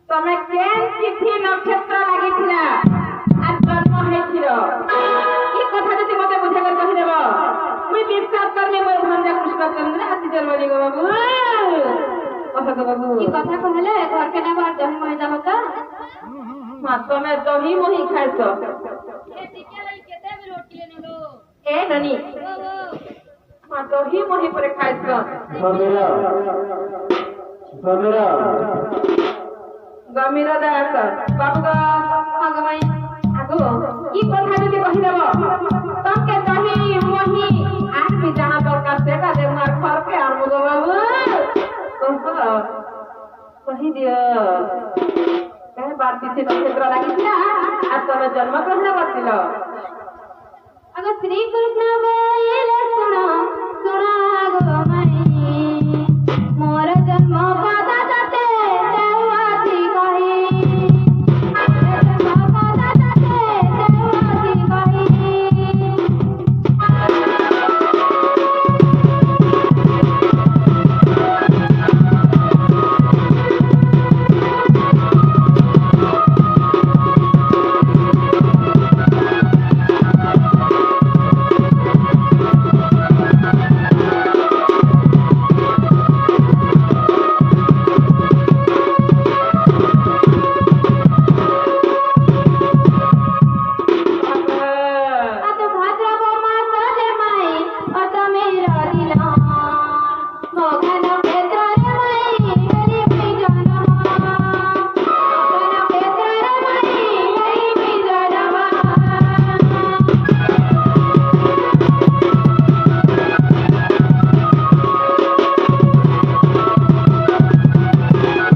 तमे केन तिथि नक्षत्र लागिथिला आ जन्म हेथिलो ई कथा जति मते बुझा कर कहि देबो मुई विश्वास करमे मोर भंजा कृष्णचंद्र आसी जन्मली गो बाबू कथा को बाबू ई कथा कहले घर के ना बाहर दही मही जाबो का हां तमे दही मही खाइतो ए टिके लई केते भी रोटी लेने दो ए ननी हां दही मही पर खाइतो गमीरा गमीरा दास बाबू गा आगो भाई आगो ई कथा जति कहि देबो तके दही मही आर भी जाना दरकार सेटा दे मार घर पे आर गो बाबू कहि दियो कहे बार तिथि नक्षत्र लागिଥିଲା आ तमे जन्म ग्रहण करथिलो आगो श्री कृष्ण बोले सुनो सुनो आगो